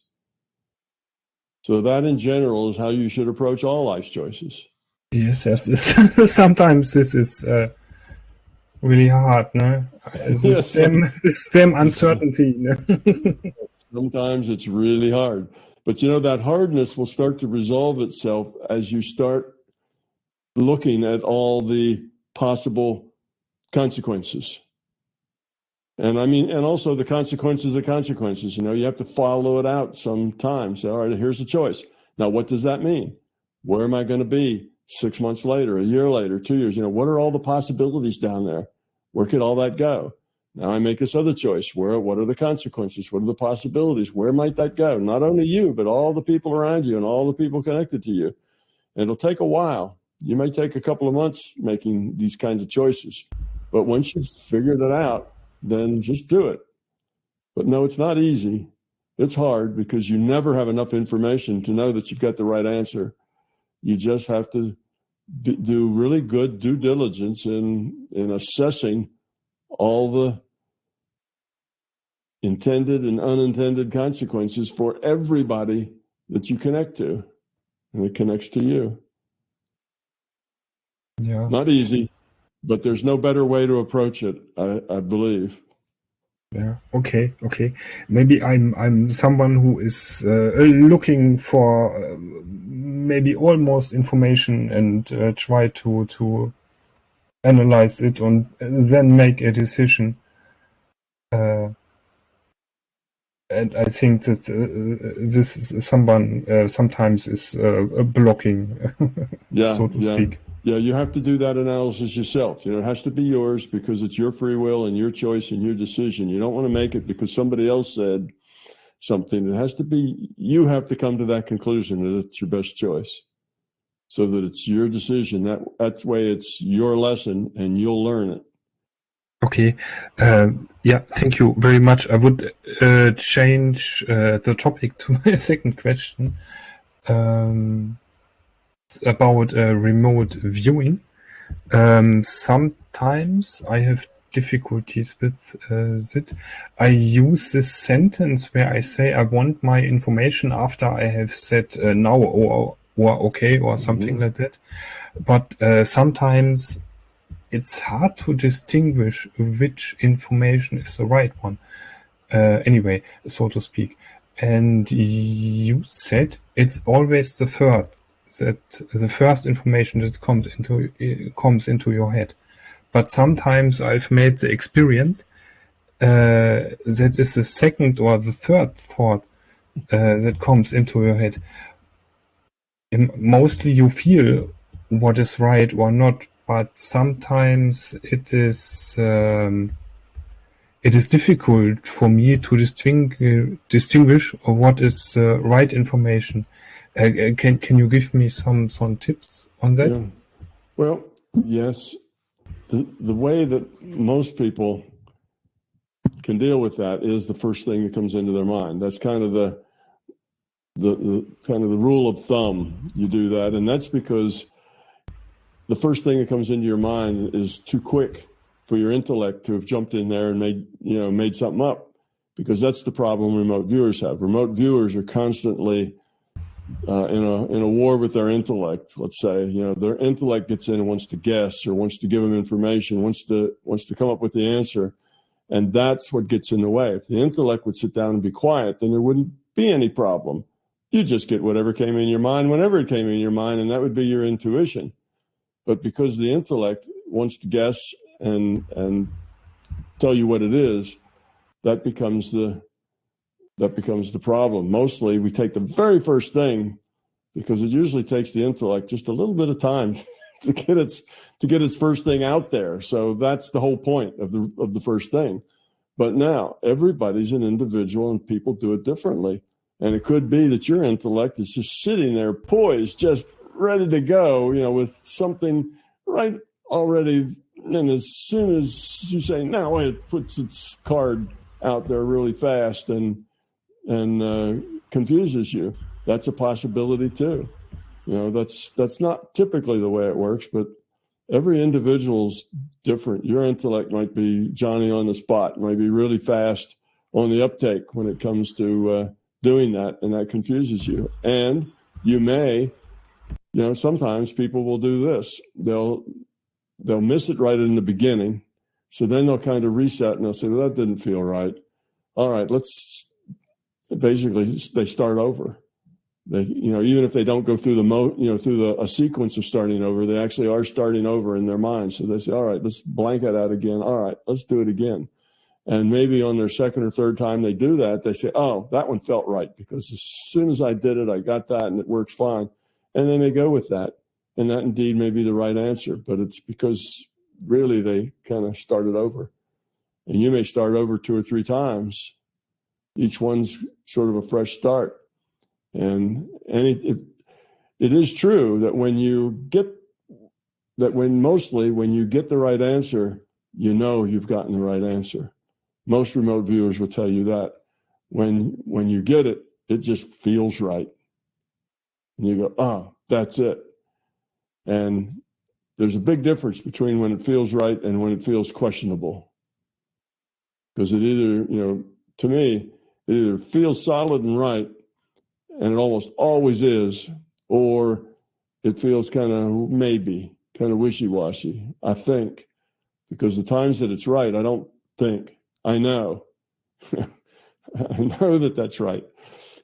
So that in general is how you should approach all life's choices. Yes. Sometimes this is really hard, no? System uncertainty. No? Sometimes it's really hard. But that hardness will start to resolve itself as you start looking at all the possible consequences. And also the consequences of consequences. You have to follow it out sometimes. All right, here's the choice. Now, what does that mean? Where am I going to be 6 months later, a year later, 2 years? What are all the possibilities down there? Where could all that go? Now I make this other choice. What are the consequences? What are the possibilities? Where might that go? Not only you, but all the people around you and all the people connected to you. And it'll take a while. You may take a couple of months making these kinds of choices. But once you've figured it out, then just do it. But no, it's not easy. It's hard because you never have enough information to know that you've got the right answer. You just have to do really good due diligence in assessing all the intended and unintended consequences for everybody that you connect to, and it connects to you. Yeah. Not easy, but there's no better way to approach it, I believe. Yeah. Okay. Maybe I'm someone who is looking for maybe almost information and try to analyze it and then make a decision. And I think that this is sometimes is blocking, so to speak. Yeah, you have to do that analysis yourself. It has to be yours because it's your free will and your choice and your decision. You don't want to make it because somebody else said something. It has to be, you have to come to that conclusion that it's your best choice so that it's your decision. That way it's your lesson and you'll learn it. Okay. Thank you very much. I would change the topic to my second question. About remote viewing. Sometimes I have difficulties with it. I use this sentence where I say I want my information after I have said now or okay or something like that. But sometimes it's hard to distinguish which information is the right one. Anyway, so to speak. And you said it's always the first information that comes into your head. But sometimes I've made the experience that is the second or the third thought that comes into your head. And mostly you feel what is right or not, but sometimes it is difficult for me to distinguish what is right information. Can you give me some tips on that? Yeah. Well, yes. The way that most people can deal with that is the first thing that comes into their mind. That's kind of the rule of thumb. You do that, and that's because the first thing that comes into your mind is too quick for your intellect to have jumped in there and made something up, because that's the problem remote viewers have. Remote viewers are constantly in a war with their intellect. Let's say, their intellect gets in and wants to guess, or wants to give them information, wants to come up with the answer, and that's what gets in the way. If the intellect would sit down and be quiet, then there wouldn't be any problem. You just get whatever came in your mind whenever it came in your mind, and that would be your intuition. But because the intellect wants to guess and tell you what it is, that becomes the problem. Mostly we take the very first thing, because it usually takes the intellect just a little bit of time to get its first thing out there. So that's the whole point of the first thing. But now everybody's an individual and people do it differently. And it could be that your intellect is just sitting there poised, just ready to go, with something right already. And as soon as you say, no, it puts its card out there really fast and confuses you. That's a possibility too. That's not typically the way it works, but every individual's different. Your intellect might be Johnny on the spot, might be really fast on the uptake when it comes to doing that, and that confuses you. And you may, sometimes people will do this. They'll miss it right in the beginning. So then they'll kind of reset and they'll say, well, that didn't feel right. All right, they start over. They, even if they don't go through a sequence of starting over, they actually are starting over in their mind. So they say, all right, let's blank it out again. All right, let's do it again. And maybe on their second or third time they do that, they say, oh, that one felt right, because as soon as I did it, I got that and it works fine. And they may go with that. And that indeed may be the right answer, but it's because really they kind of started over. And you may start over 2 or 3 times. Each one's sort of a fresh start. And it is true that when you get the right answer, you've gotten the right answer. Most remote viewers will tell you that. When you get it, it just feels right. And you go, oh, that's it. And there's a big difference between when it feels right and when it feels questionable. Because it either, to me, it either feels solid and right, and it almost always is, or it feels kind of wishy-washy, I think. Because the times that it's right, I don't think. I know. I know that that's right.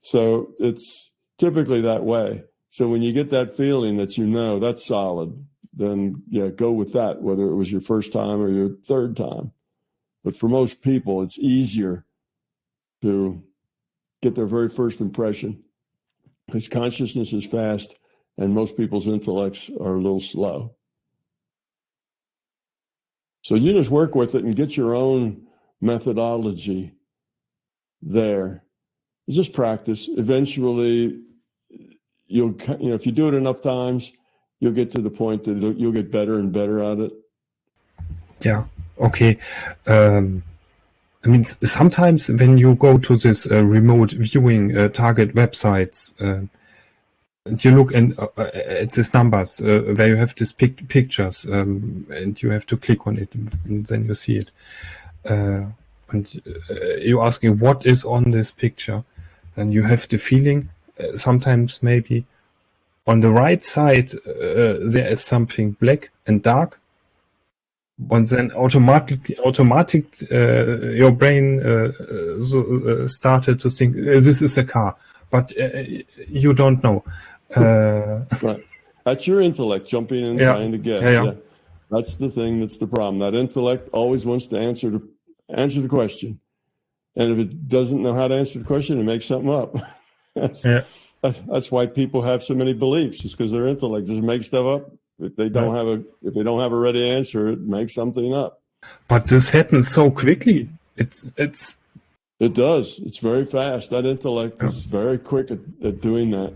So it's typically that way. So when you get that feeling that that's solid, then go with that, whether it was your first time or your third time. But for most people, it's easier to get their very first impression, because consciousness is fast and most people's intellects are a little slow. So you just work with it and get your own methodology there. Just practice. Eventually, if you do it enough times, you'll get to the point that you'll get better and better at it. Yeah. Okay. Sometimes when you go to this remote viewing target websites, you look at these numbers where you have these pictures, and you have to click on it, and then you see it. And you're asking what is on this picture. Then you have the feeling, sometimes maybe on the right side there is something black and dark, and then automatic your brain started to think this is a car, but you don't know. Right. That's your intellect jumping in and trying to guess. Yeah. That's the thing. That's the problem. That intellect always wants to answer the question, and if it doesn't know how to answer the question, it makes something up. That's why people have so many beliefs. It's because their intellect just makes stuff up. If they don't have a ready answer, it makes something up. But this happens so quickly. It does. It's very fast. That intellect is very quick at doing that.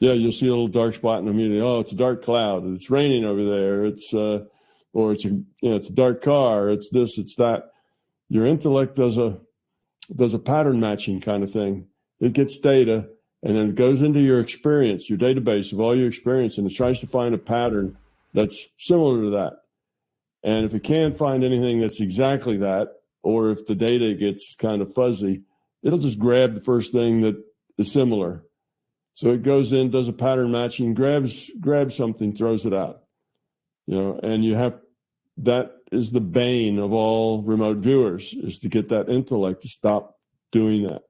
Yeah, you'll see a little dark spot in the media. Oh, it's a dark cloud. It's raining over there. It's or it's a dark car. It's this. It's that. Your intellect does a pattern matching kind of thing. It gets data. And then it goes into your experience, your database of all your experience, and it tries to find a pattern that's similar to that. And if it can't find anything that's exactly that, or if the data gets kind of fuzzy, it'll just grab the first thing that is similar. So it goes in, does a pattern matching, grabs something, throws it out. And that is the bane of all remote viewers, is to get that intellect to stop doing that.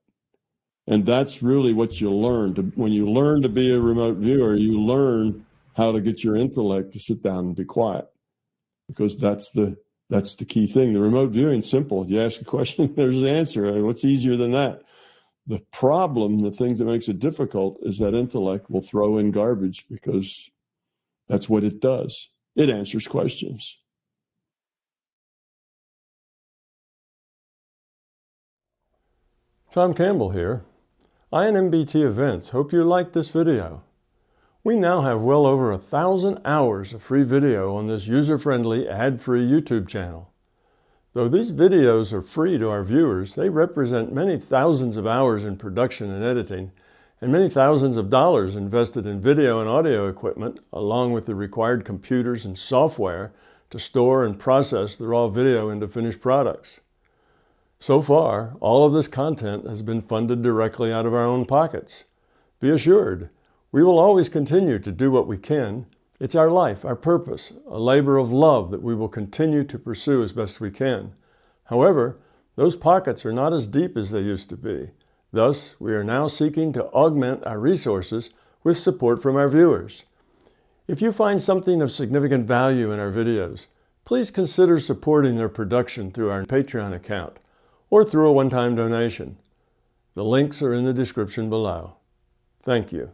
And that's really what you learn. When you learn to be a remote viewer, you learn how to get your intellect to sit down and be quiet, because that's the key thing. The remote viewing is simple. You ask a question, there's an answer. What's easier than that? The problem, the thing that makes it difficult, is that intellect will throw in garbage, because that's what it does. It answers questions. Tom Campbell here. INMBT Events hope you liked this video. We now have well over 1,000 hours of free video on this user-friendly, ad-free YouTube channel. Though these videos are free to our viewers, they represent many thousands of hours in production and editing, and many thousands of dollars invested in video and audio equipment, along with the required computers and software to store and process the raw video into finished products. So far, all of this content has been funded directly out of our own pockets. Be assured, we will always continue to do what we can. It's our life, our purpose, a labor of love that we will continue to pursue as best we can. However, those pockets are not as deep as they used to be. Thus, we are now seeking to augment our resources with support from our viewers. If you find something of significant value in our videos, please consider supporting their production through our Patreon account, or through a one-time donation. The links are in the description below. Thank you.